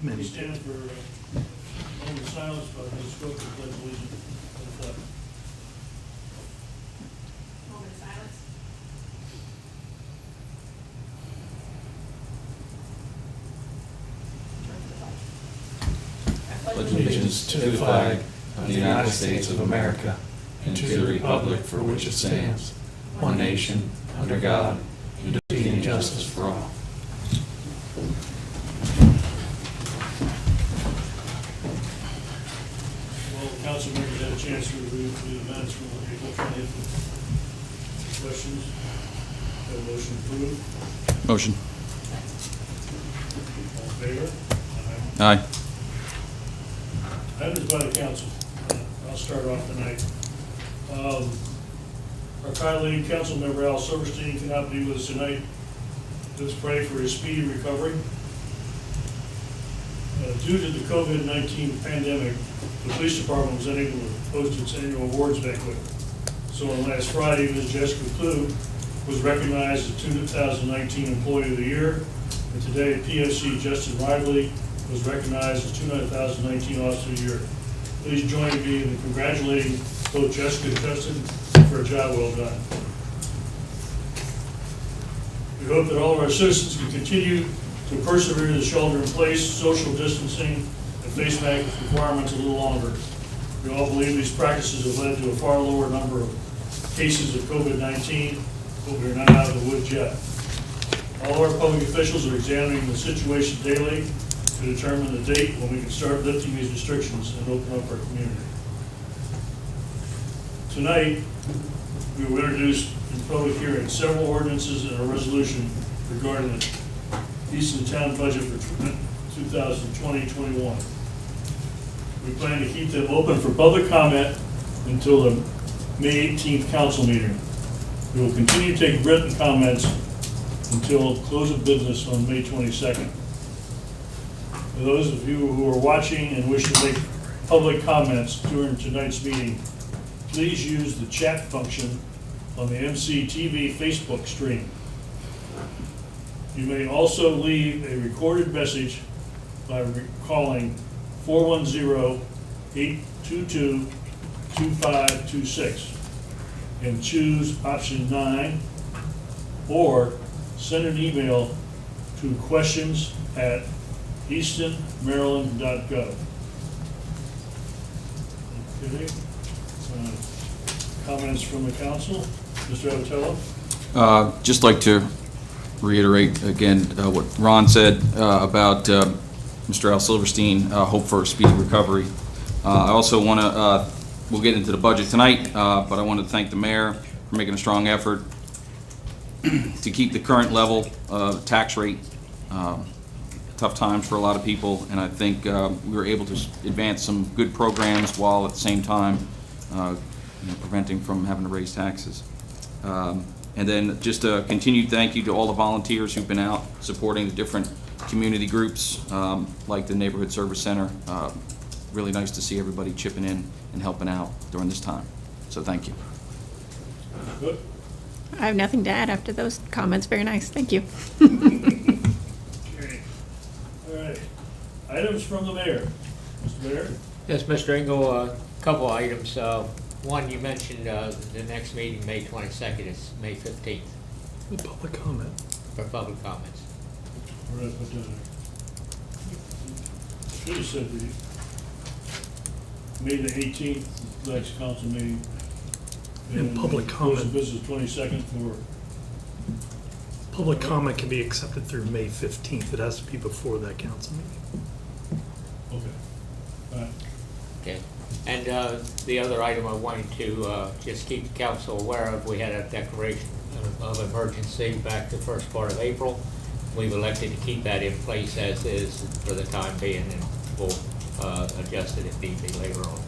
many. Stand for a moment of silence by the stroke of pledge allegiance to the flag. Moment of silence. Pledge allegiance to the flag of the United States of America and to the republic for which it stands, one nation, under God, liberty and justice for all. Well, the council members had a chance to review the minutes from April 20th. Questions? Have a motion approved? Motion. All in favor? Aye. Items by the council. I'll start off tonight. Our colleague, council member Al Silverstein, cannot be with us tonight. Let's pray for his speedy recovery. Due to the COVID-19 pandemic, the police department was unable to host its annual awards banquet. So on last Friday, Ms. Jessica Clue was recognized as 2019 Employee of the Year. And today, POC Justin Lively was recognized as 2019 Officer of the Year. Please join me in congratulating both Jessica and Justin for a job well done. We hope that all of our citizens can continue to persevere in the shelter-in-place, social distancing, and face mask requirements a little longer. We all believe these practices have led to a far lower number of cases of COVID-19, but we are not out of the woods yet. All of our public officials are examining the situation daily to determine the date when we can start lifting these restrictions and open up our community. Tonight, we will introduce in public hearing several ordinances and a resolution regarding the Easton Town budget for 2020-21. We plan to keep them open for public comment until the May 18th council meeting. We will continue to take written comments until close of business on May 22nd. For those of you who are watching and wish to make public comments during tonight's meeting, please use the chat function on the MCTV Facebook stream. You may also leave a recorded message by calling 410-822-2526 and choose option 9, or send an email to questions@eastonmaryland.gov. Okay. Comments from the council? Mr. Abbatiello? Just like to reiterate again what Ron said about Mr. Al Silverstein, hope for a speedy recovery. I also want to, we'll get into the budget tonight, but I want to thank the mayor for making a strong effort to keep the current level tax rate. Tough times for a lot of people, and I think we were able to advance some good programs while at the same time preventing from having to raise taxes. And then just a continued thank you to all the volunteers who've been out supporting the different community groups, like the Neighborhood Service Center. Really nice to see everybody chipping in and helping out during this time. So thank you. Good. I have nothing to add after those comments. Very nice. Thank you. Okay. All right. Items from the mayor. Mr. Mayor? Yes, Mr. Engle, a couple items. One, you mentioned the next meeting, May 22nd, is May 15th Public comment. for public comments. Where did I put that in? Should have said the May the 18th, next council meeting. And public Close of comment. business 22nd for, Public comment can be accepted through May 15th. It has to be before that council meeting. okay. All right. Okay. And the other item I wanted to just keep the council aware of, we had a declaration of emergency back the first part of April. We've elected to keep that in place as is for the time being, and we'll adjust it if need be later on.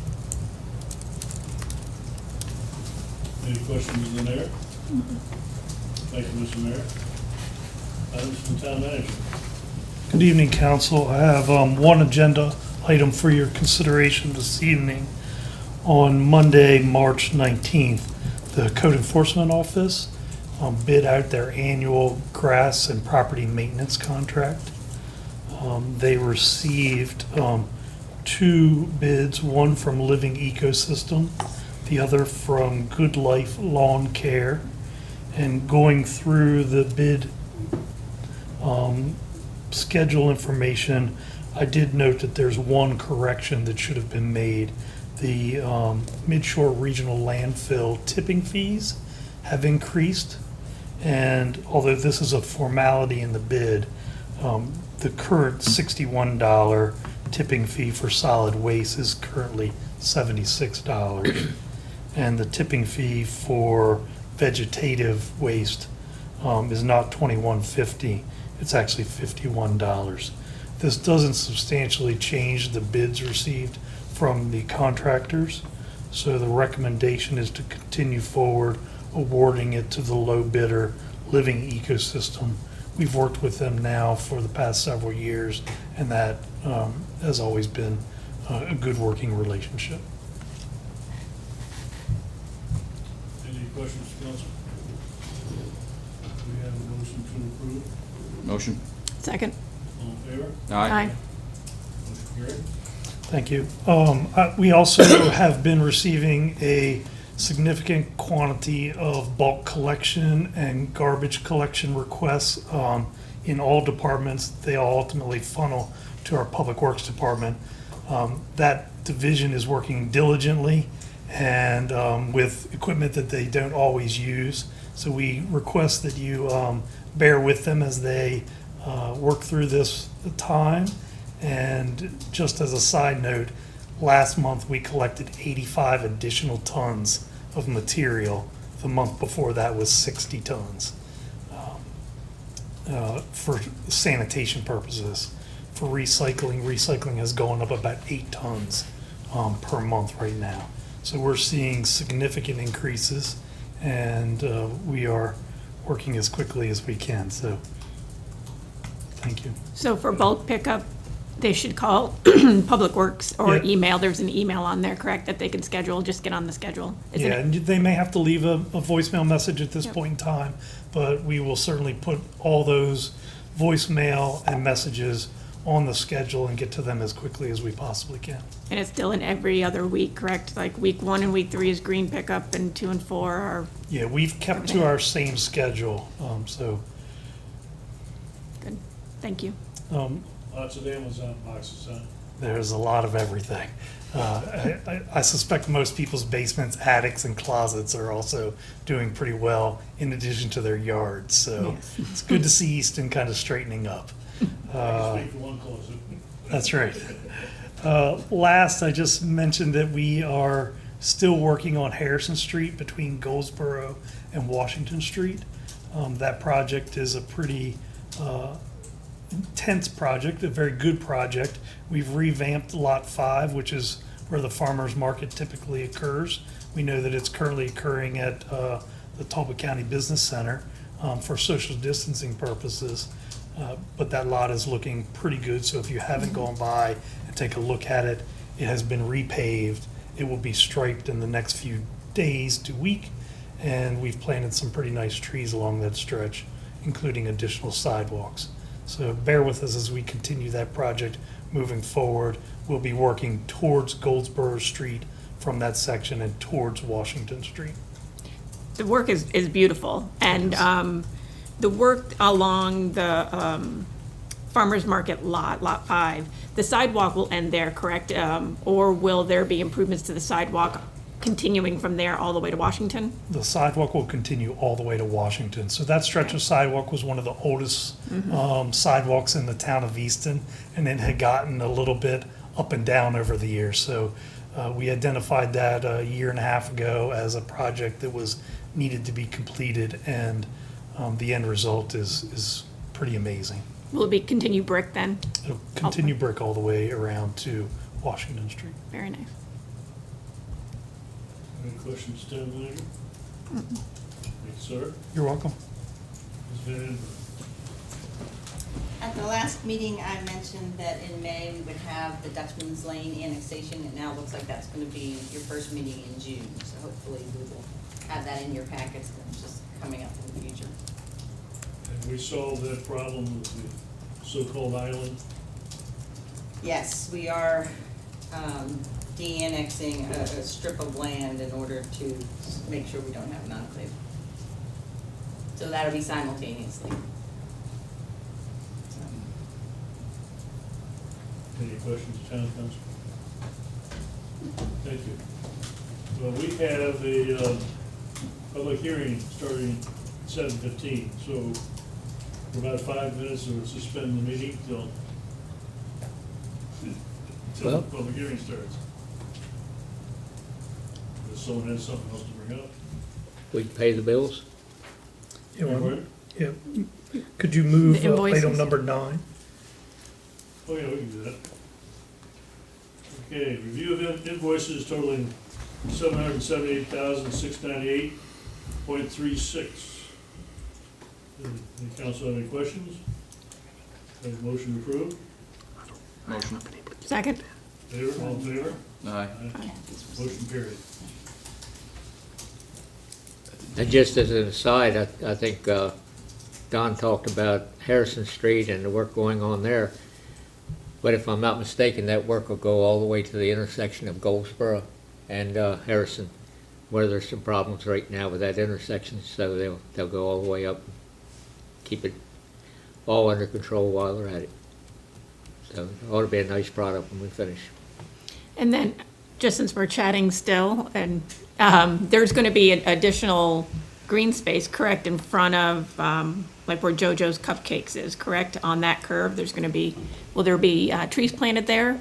Any questions in there? Thank you, Mr. Mayor. Items from town manager. Good evening, council. I have one agenda item for your consideration this evening. On Monday, March 19th, the Code Enforcement Office bid out their annual grass and property maintenance contract. They received 2 bids, one from Living Ecosystem, the other from Good Life Lawn Care. And going through the bid schedule information, I did note that there's one correction that should have been made. The Midshore Regional Landfill tipping fees have increased, and although this is a formality in the bid, the current $61 tipping fee for solid waste is currently $76, and the tipping fee for vegetative waste is not $21.50, it's actually $51. This doesn't substantially change the bids received from the contractors, so the recommendation is to continue forward awarding it to the low bidder, Living Ecosystem. We've worked with them now for the past several years, and that has always been a good working relationship. Any questions, council? We have a motion to approve. Motion? Second. All in favor? Aye. Motion carried. Thank you. We also have been receiving a significant quantity of bulk collection and garbage collection requests in all departments. They all ultimately funnel to our Public Works Department. That division is working diligently and with equipment that they don't always use. So we request that you bear with them as they work through this time. And just as a side note, last month we collected 85 additional tons of material. The month before that was 60 tons for sanitation purposes. For recycling has gone up about 8 tons per month right now. So we're seeing significant increases, and we are working as quickly as we can. So thank you. So for bulk pickup, they should call Public Works or Yeah. email. There's an email on there, correct, that they can schedule, just get on the schedule? Isn't Yeah, it? and they may have to leave a voicemail message at this Yep. point in time, but we will certainly put all those voicemail and messages on the schedule and get to them as quickly as we possibly can. And it's still in every other week, correct? Like week 1 and week 3 is green pickup and 2 and 4 are Yeah, we've kept to our same schedule, so good. Thank you. Lots of Amazon boxes, huh? there's a lot of everything. I suspect most people's basements, attics, and closets are also doing pretty well in addition to their yards. So Yes. it's good to see Easton kind of straightening up. I can speak for one closet. That's right. Last, I just mentioned that we are still working on Harrison Street between Goldsboro and Washington Street. That project is a pretty intense project, a very good project. We've revamped Lot 5, which is where the farmer's market typically occurs. We know that it's currently occurring at the Talbot County Business Center for social distancing purposes. But that lot is looking pretty good, so if you haven't gone by and take a look at it, it has been repaved. It will be striped in the next few days to week, and we've planted some pretty nice trees along that stretch, including additional sidewalks. So bear with us as we continue that project moving forward. We'll be working towards Goldsboro Street from that section and towards Washington Street. The work is beautiful, and Yes. the work along the farmer's market lot 5, the sidewalk will end there, correct? Or will there be improvements to the sidewalk continuing from there all the way to Washington? The sidewalk will continue all the way to Washington. So that stretch of sidewalk was one of the oldest sidewalks in the town of Easton, and it had gotten a little bit up and down over the years. So we identified that a year and a half ago as a project that was needed to be completed, and the end result is pretty amazing. Will it be continued brick then? It'll continue brick all the way around to Washington Street. Very nice. Any questions, town manager? Thank you, sir. You're welcome. Ms. Van Andel. At the last meeting, I mentioned that in May, we would have the Dutchman's Lane annexation, and now it looks like that's gonna be your first meeting in June. So hopefully we will have that in your packets, and it's just coming up in the future. And we solved that problem with the so-called island Yes, we are de-annexing a strip of land in order to make sure we don't have an enclave. So that'll be simultaneously. Any questions, town council? Thank you. Well, we have a public hearing starting at 7:15, so for about 5 minutes, we'll suspend the meeting till the public hearing starts. If someone has something else to bring up. We can pay the bills? Yeah, well, Anyway? yeah. Could you move The invoices. item number 9? Oh, yeah, we can do that. Okay, review of invoices totaling $778,698.36. Any council have any questions? Have a motion approved? Motion. Second? Favor, all in favor? Aye. Motion carried. And just as an aside, I think Don talked about Harrison Street and the work going on there. But if I'm not mistaken, that work will go all the way to the intersection of Goldsboro and Harrison, where there's some problems right now with that intersection, so they'll go all the way up, keep it all under control while they're at it. So it ought to be a nice product when we finish. And then, just since we're chatting still, and there's going to be an additional green space, correct, in front of, like where JoJo's Cupcakes is, correct? On that curve, there's going to be, will there be trees planted there?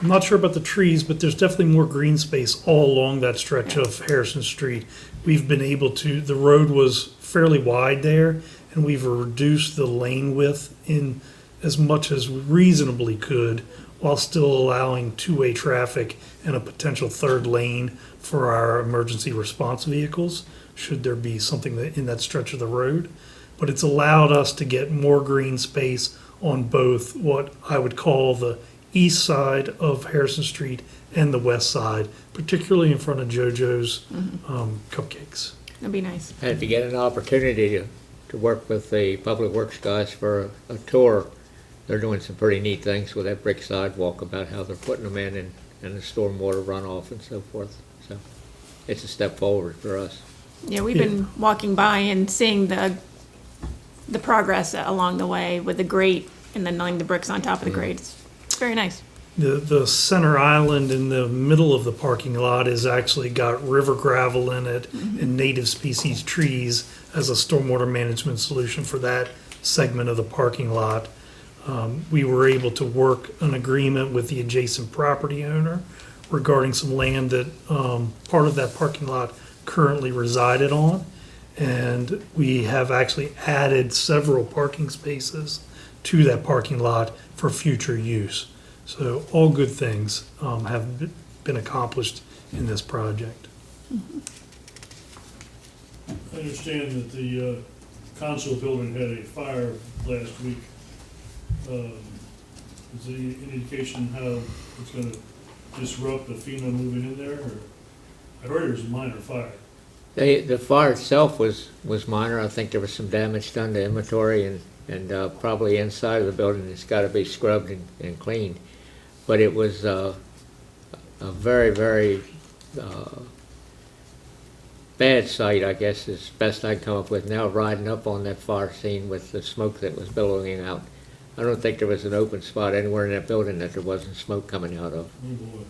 I'm not sure about the trees, but there's definitely more green space all along that stretch of Harrison Street. We've been able to, the road was fairly wide there, and we've reduced the lane width in as much as we reasonably could, while still allowing two-way traffic and a potential third lane for our emergency response vehicles, should there be something in that stretch of the road. But it's allowed us to get more green space on both what I would call the east side of Harrison Street and the west side, particularly in front of JoJo's Cupcakes. That'd be nice. And if you get an opportunity to work with the Public Works guys for a tour, they're doing some pretty neat things with that brick sidewalk about how they're putting them in and the stormwater runoff and so forth. So it's a step forward for us. Yeah, we've been walking by and seeing the progress along the way with the grate and then laying the bricks on top of the grate. It's very nice. The center island in the middle of the parking lot has actually got river gravel in it and native species trees as a stormwater management solution for that segment of the parking lot. We were able to work an agreement with the adjacent property owner regarding some land that part of that parking lot currently resided on. And we have actually added several parking spaces to that parking lot for future use. So all good things have been accomplished in this project. I understand that the council building had a fire last week. Is there any indication how it's gonna disrupt the FEMA moving in there, or? I heard it was a minor fire. The fire itself was minor. I think there was some damage done to inventory and probably inside of the building it's got to be scrubbed and cleaned. But it was a very, very bad sight, I guess, is best I can come up with now, riding up on that fire scene with the smoke that was billowing out. I don't think there was an open spot anywhere in that building that there wasn't smoke coming out of.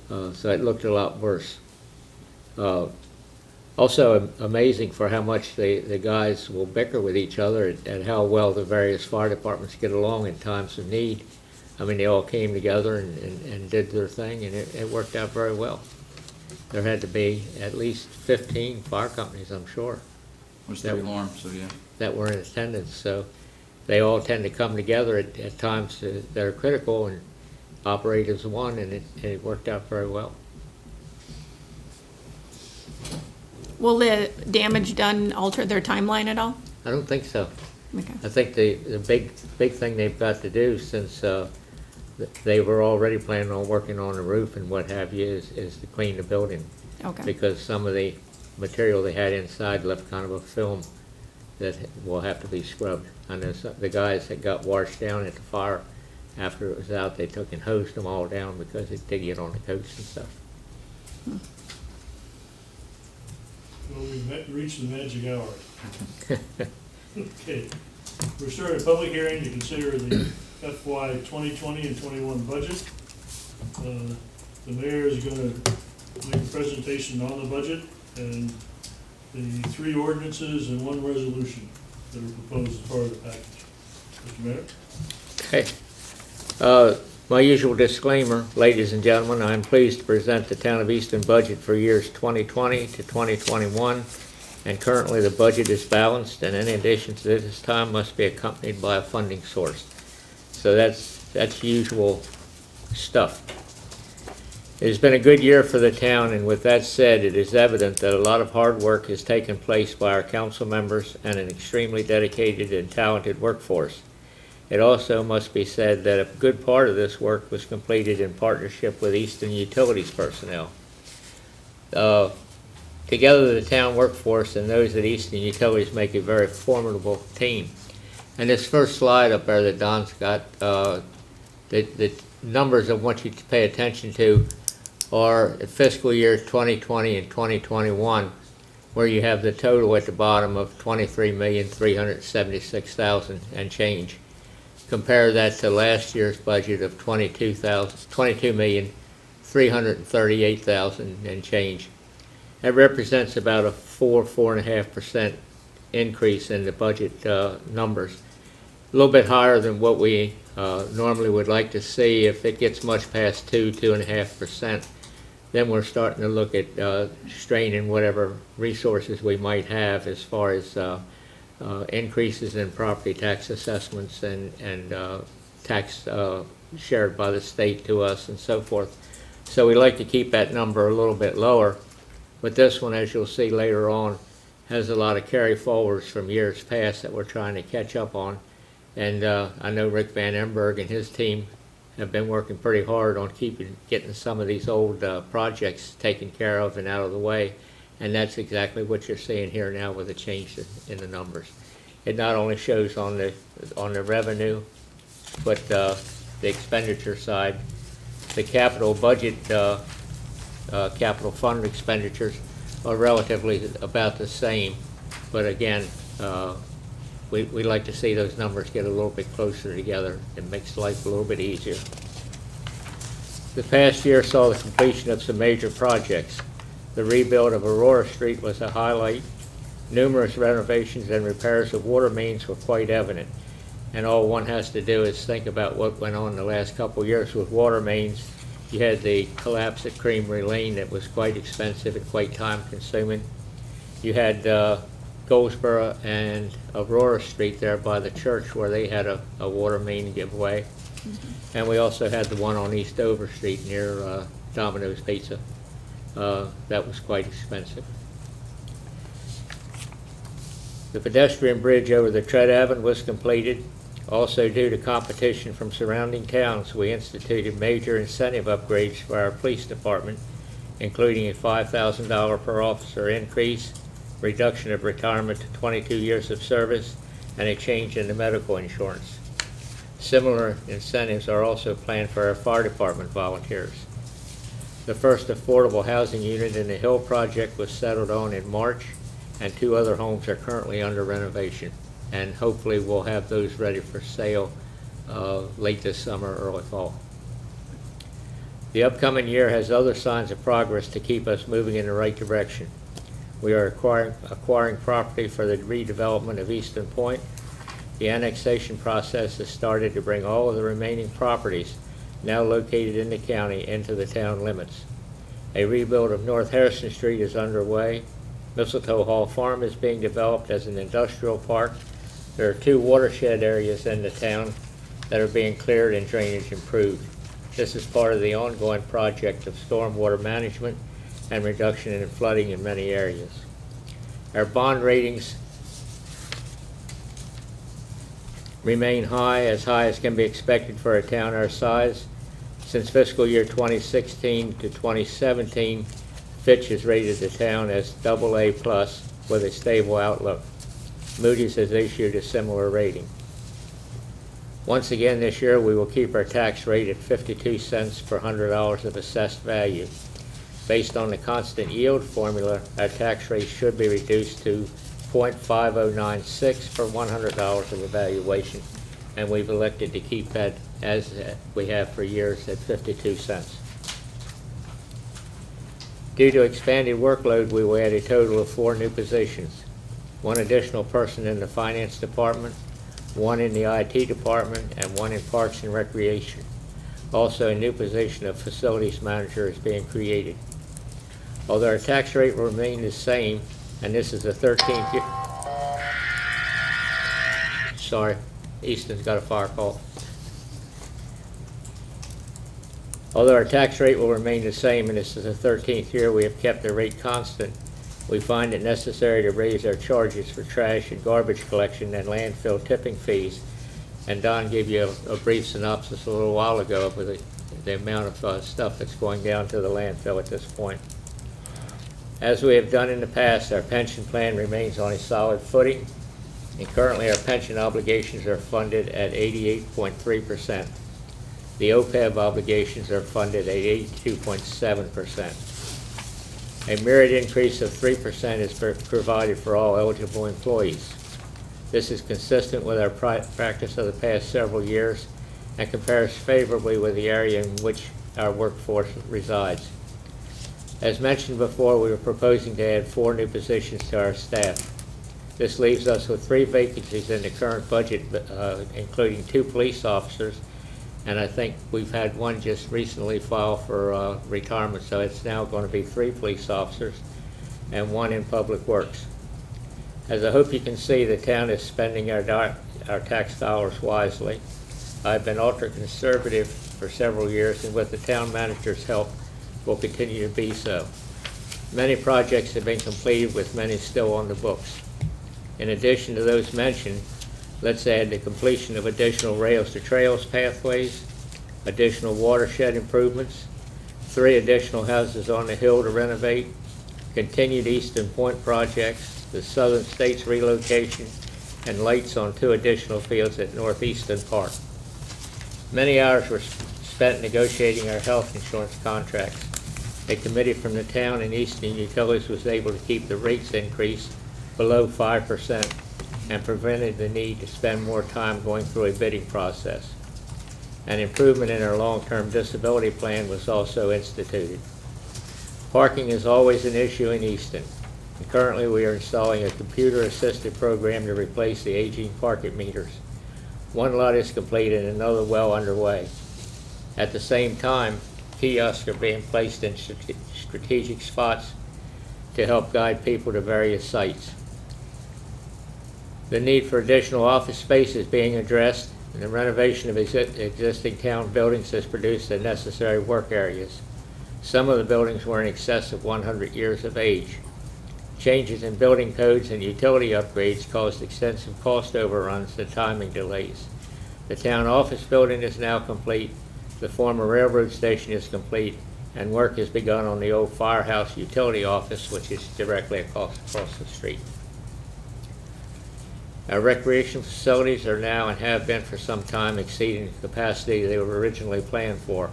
Oh, boy. So it looked a lot worse. Also amazing for how much the guys will bicker with each other and how well the various fire departments get along in times of need. I mean, they all came together and did their thing, and it worked out very well. There had to be at least 15 fire companies, I'm sure, Was the alarm, so yeah. that were in attendance. So they all tend to come together at times that are critical and operate as one, and it worked out very well. Will the damage done alter their timeline at all? I don't think so. Okay. I think the big thing they've got to do, since they were already planning on working on the roof and what have you, is to clean the building. Okay. Because some of the material they had inside left kind of a film that will have to be scrubbed. I know the guys that got washed down at the fire after it was out, they took and hosed them all down because it did get on the coast and stuff. Well, we've reached the magic hour. Okay, we're starting a public hearing to consider the FY 2020 and 21 budget. The mayor is going to make a presentation on the budget and the 3 ordinances and 1 resolution that are proposed as part of the package. Mr. Mayor? Okay. My usual disclaimer, ladies and gentlemen, I am pleased to present the Town of Easton budget for years 2020 to 2021, and currently the budget is balanced, and any additions at this time must be accompanied by a funding source. So that's usual stuff. It has been a good year for the town, and with that said, it is evident that a lot of hard work has taken place by our council members and an extremely dedicated and talented workforce. It also must be said that a good part of this work was completed in partnership with Easton Utilities personnel. Together, the town workforce and those at Easton Utilities make a very formidable team. And this first slide up there that Don's got, the numbers of what you pay attention to are fiscal year 2020 and 2021, where you have the total at the bottom of $23,376,000 and change. Compare that to last year's budget of $22,338,000 and change. That represents about a 4.5% increase in the budget numbers. A little bit higher than what we normally would like to see. If it gets much past 2.5%, then we're starting to look at straining whatever resources we might have as far as increases in property tax assessments and tax shared by the state to us and so forth. So we like to keep that number a little bit lower. But this one, as you'll see later on, has a lot of carry forwards from years past that we're trying to catch up on. And I know Rick Van Emberg and his team have been working pretty hard on getting some of these old projects taken care of and out of the way. And that's exactly what you're seeing here now with the change in the numbers. It not only shows on the revenue, but the expenditure side. The capital budget, capital fund expenditures are relatively about the same. But again, we like to see those numbers get a little bit closer together. It makes life a little bit easier. The past year saw the completion of some major projects. The rebuild of Aurora Street was a highlight. Numerous renovations and repairs of water mains were quite evident. And all one has to do is think about what went on the last couple of years with water mains. You had the collapse at Creamery Lane that was quite expensive and quite time consuming. You had Goldsboro and Aurora Street there by the church where they had a water main giveaway. And we also had the one on East Dover Street near Domino's Pizza. That was quite expensive. The pedestrian bridge over the Tread Avenue was completed. Also, due to competition from surrounding towns, we instituted major incentive upgrades for our police department, including a $5,000 per officer increase, reduction of retirement to 22 years of service, and a change in the medical insurance. Similar incentives are also planned for our fire department volunteers. The first affordable housing unit in the Hill project was settled on in March, and 2 other homes are currently under renovation. And hopefully we'll have those ready for sale late this summer, early fall. The upcoming year has other signs of progress to keep us moving in the right direction. We are acquiring property for the redevelopment of Easton Point. The annexation process has started to bring all of the remaining properties now located in the county into the town limits. A rebuild of North Harrison Street is underway. Mistletoe Hall Farm is being developed as an industrial park. There are 2 watershed areas in the town that are being cleared and drainage improved. This is part of the ongoing project of stormwater management and reduction in flooding in many areas. Our bond ratings remain high as can be expected for a town our size. Since fiscal year 2016 to 2017, Fitch has rated the town as AA+ with a stable outlook. Moody's has issued a similar rating. Once again, this year, we will keep our tax rate at 52 cents per $100 of assessed value. Based on the constant yield formula, our tax rate should be reduced to 0.5096 per $100 of evaluation, and we've elected to keep that as we have for years at 52 cents. Due to expanded workload, we will add a total of 4 new positions. 1 additional person in the finance department, 1 in the IT department, and 1 in Parks and Recreation. Also, a new position of facilities manager is being created. Although our tax rate will remain the same, and this is the 13th year. Sorry, Easton's got a fire call. Although our tax rate will remain the same, and this is the 13th year we have kept the rate constant, we find it necessary to raise our charges for trash and garbage collection and landfill tipping fees. And Don gave you a brief synopsis a little while ago of the amount of stuff that's going down to the landfill at this point. As we have done in the past, our pension plan remains on a solid footing, and currently our pension obligations are funded at 88.3%. The OPEB obligations are funded at 82.7%. A merit increase of 3% is provided for all eligible employees. This is consistent with our practice of the past several years and compares favorably with the area in which our workforce resides. As mentioned before, we are proposing to add 4 new positions to our staff. This leaves us with 3 vacancies in the current budget, including 2 police officers, and I think we've had 1 just recently file for retirement, so it's now going to be 3 police officers and 1 in public works. As I hope you can see, the town is spending our tax dollars wisely. I've been ultra-conservative for several years, and with the town manager's help, will continue to be so. Many projects have been completed, with many still on the books. In addition to those mentioned, let's add the completion of additional rails to trails pathways, additional watershed improvements, 3 additional houses on the hill to renovate, continued Easton Point projects, the Southern States relocation, and lights on 2 additional fields at Northeastern Park. Many hours were spent negotiating our health insurance contracts. A committee from the town and Easton Utilities was able to keep the rates increase below 5% and prevented the need to spend more time going through a bidding process. An improvement in our long-term disability plan was also instituted. Parking is always an issue in Easton, and currently we are installing a computer-assisted program to replace the aging parking meters. 1 lot is complete and another well underway. At the same time, kiosks are being placed in strategic spots to help guide people to various sites. The need for additional office space is being addressed, and the renovation of existing town buildings has produced the necessary work areas. Some of the buildings were in excess of 100 years of age. Changes in building codes and utility upgrades caused extensive cost overruns and timing delays. The town office building is now complete, the former railroad station is complete, and work has begun on the old firehouse utility office, which is directly across the street. Our recreation facilities are now and have been for some time exceeding the capacity they were originally planned for.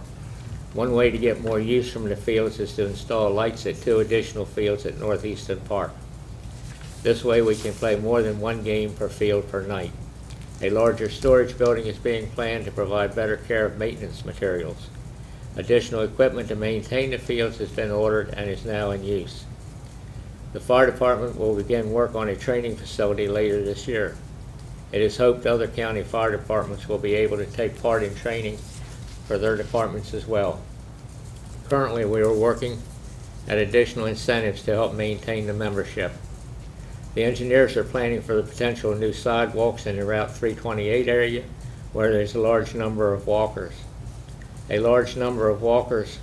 One way to get more use from the fields is to install lights at 2 additional fields at Northeastern Park. This way we can play more than 1 game per field per night. A larger storage building is being planned to provide better care of maintenance materials. Additional equipment to maintain the fields has been ordered and is now in use. The fire department will begin work on a training facility later this year. It is hoped other county fire departments will be able to take part in training for their departments as well. Currently, we are working at additional incentives to help maintain the membership. The engineers are planning for the potential of new sidewalks in the Route 328 area where there's a large number of walkers. A large number of walkers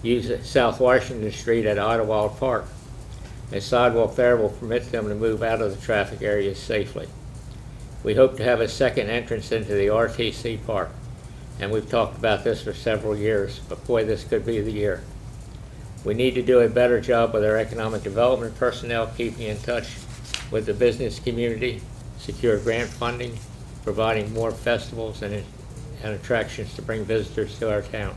use South Washington Street at Idlewild Park. A sidewalk there will permit them to move out of the traffic areas safely. We hope to have a second entrance into the RTC Park, and we've talked about this for several years, but boy, this could be the year. We need to do a better job with our economic development personnel, keeping in touch with the business community, secure grant funding, providing more festivals and attractions to bring visitors to our town.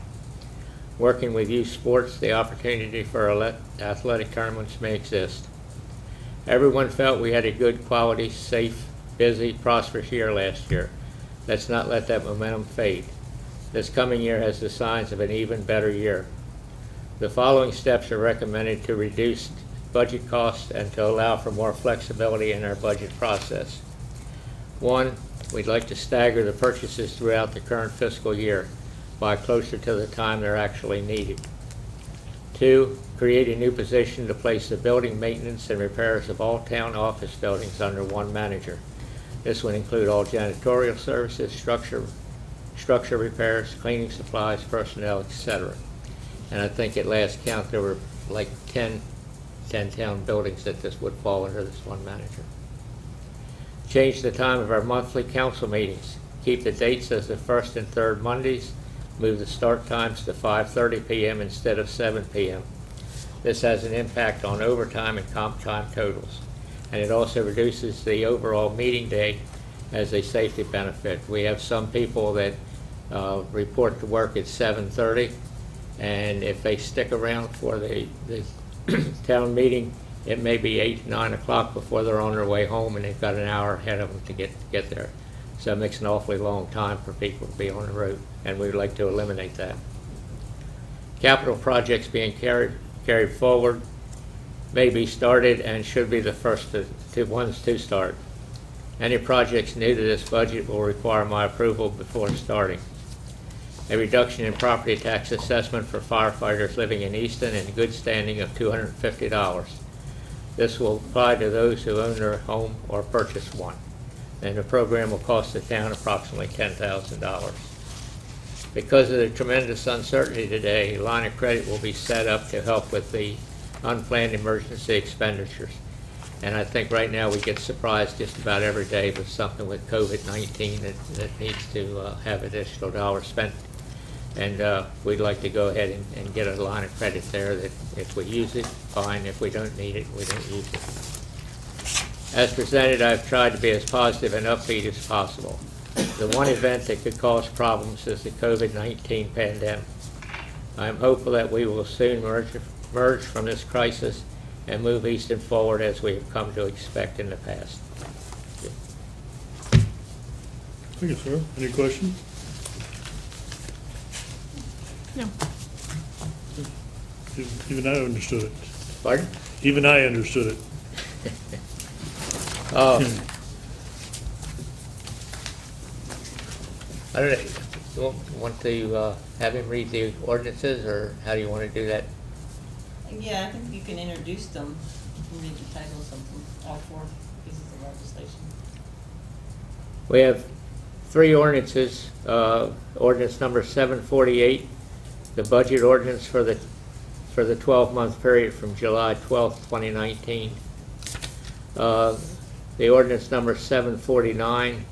Working with youth sports, the opportunity for athletic tournaments may exist. Everyone felt we had a good, quality, safe, busy, prosperous year last year. Let's not let that momentum fade. This coming year has the signs of an even better year. The following steps are recommended to reduce budget costs and to allow for more flexibility in our budget process. 1, we'd like to stagger the purchases throughout the current fiscal year by closer to the time they're actually needed. 2, create a new position to place the building maintenance and repairs of all town office buildings under one manager. This would include all janitorial services, structure repairs, cleaning supplies, personnel, etc. And I think at last count there were like 10 town buildings that this would fall under this one manager. Change the time of our monthly council meetings. Keep the dates as the first and third Mondays. Move the start times to 5:30 p.m. instead of 7 p.m. This has an impact on overtime and comp time totals. And it also reduces the overall meeting day as a safety benefit. We have some people that report to work at 7:30, and if they stick around for the town meeting, it may be 8, 9 o'clock before they're on their way home, and they've got an hour ahead of them to get there. So it makes an awfully long time for people to be on the road, and we'd like to eliminate that. Capital projects being carried forward may be started and should be the first ones to start. Any projects new to this budget will require my approval before starting. A reduction in property tax assessment for firefighters living in Easton in good standing of $250. This will apply to those who own their home or purchase one. And the program will cost the town approximately $10,000. Because of the tremendous uncertainty today, a line of credit will be set up to help with the unplanned emergency expenditures. And I think right now we get surprised just about every day with something with COVID-19 that needs to have additional dollars spent. And we'd like to go ahead and get a line of credit there that if we use it, fine. If we don't need it, we don't use it. As presented, I've tried to be as positive and upbeat as possible. The one event that could cause problems is the COVID-19 pandemic. I'm hopeful that we will soon merge from this crisis and move Easton forward as we have come to expect in the past. Thank you, sir. Any questions? No. Even I understood it. Pardon? Even I understood it. I don't know, you want to have him read the ordinances, or how do you want to do that? Yeah, I think you can introduce them, read the titles of them, all 4 pieces of legislation. We have 3 ordinances. Ordinance number 748, the budget ordinance for the 12-month period from July 12th, 2019. The ordinance number 749,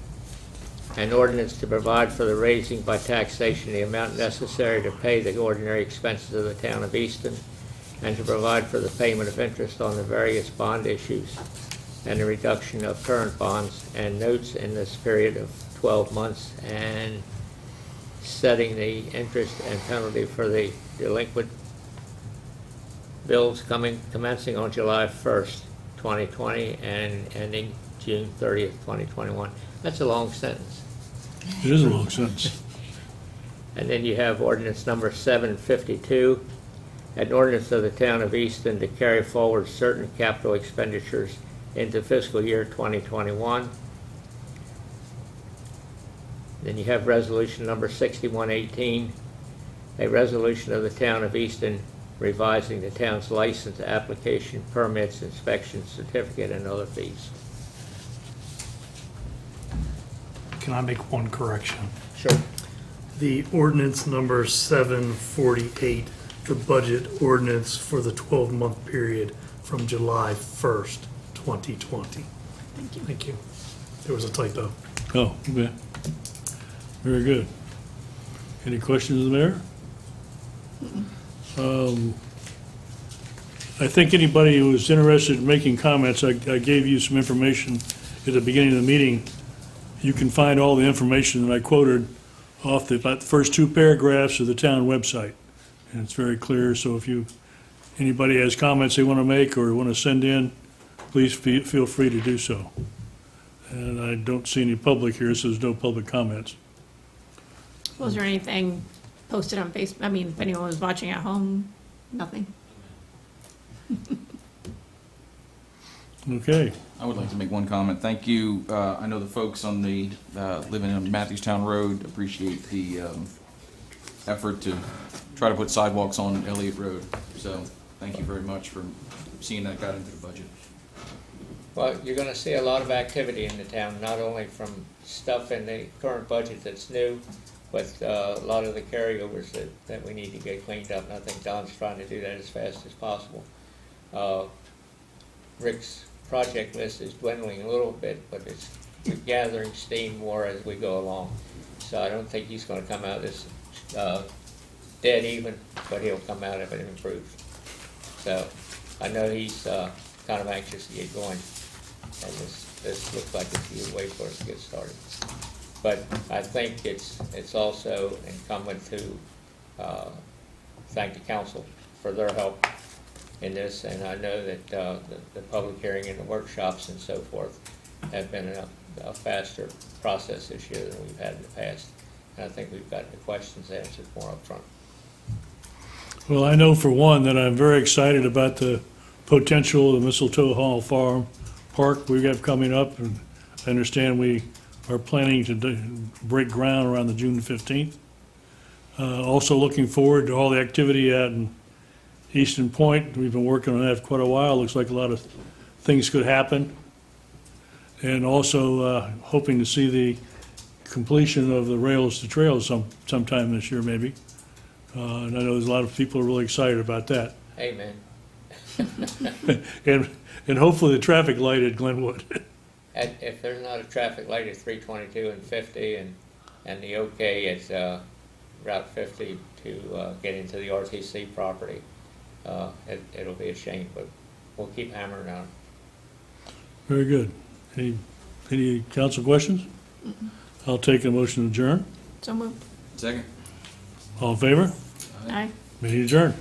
an ordinance to provide for the raising by taxation the amount necessary to pay the ordinary expenses of the town of Easton, and to provide for the payment of interest on the various bond issues and the reduction of current bonds and notes in this period of 12 months, and setting the interest and penalty for the delinquent bills commencing on July 1st, 2020 and ending June 30th, 2021. That's a long sentence. It is a long sentence. And then you have ordinance number 752, an ordinance of the town of Easton to carry forward certain capital expenditures into fiscal year 2021. Then you have resolution number 6118, a resolution of the town of Easton revising the town's license application, permits, inspection certificate, and other fees. Can I make one correction? Sure. The ordinance number 748, the budget ordinance for the 12-month period from July 1st, 2020. Thank you. Thank you. There was a typo. Oh, okay. Very good. Any questions of the mayor? I think anybody who was interested in making comments, I gave you some information at the beginning of the meeting you can find all the information that I quoted off about the first two paragraphs of the town website. And it's very clear, so if anybody has comments they want to make or want to send in, please feel free to do so. And I don't see any public here, so there's no public comments. Was there anything posted on Facebook? I mean, if anyone was watching at home, nothing? Okay. I would like to make one comment. Thank you. I know the folks on the, living on Matthewstown Road appreciate the effort to try to put sidewalks on Elliott Road. So thank you very much for seeing that got into the budget. Well, you're gonna see a lot of activity in the town, not only from stuff in the current budget that's new, but a lot of the carryovers that we need to get cleaned up, and I think Don's trying to do that as fast as possible. Rick's project list is dwindling a little bit, but it's gathering steam more as we go along. So I don't think he's gonna come out as dead even, but he'll come out of it improved. So I know he's kind of anxious to get going, and this looks like it's a good way for us to get started. But I think it's also incumbent to thank the council for their help in this, and I know that the public hearing and the workshops and so forth have been a faster process this year than we've had in the past. And I think we've got the questions answered more up front. Well, I know for one that I'm very excited about the potential of the Mistletoe Hall Farm Park we have coming up, and I understand we are planning to break ground around the June 15th. Also looking forward to all the activity out in Easton Point. We've been working on that for quite a while. Looks like a lot of things could happen. And also hoping to see the completion of the Rails to Trails sometime this year, maybe. And I know there's a lot of people are really excited about that. Amen. And hopefully the traffic light at Glenwood. If there's not a traffic light at 322 and 50 and the OK at Route 50 to get into the RTC property, it'll be a shame, but we'll keep hammering on it. Very good. Any council questions? I'll take a motion to adjourn. So moved. Second. All in favor? Aye. Meeting adjourned.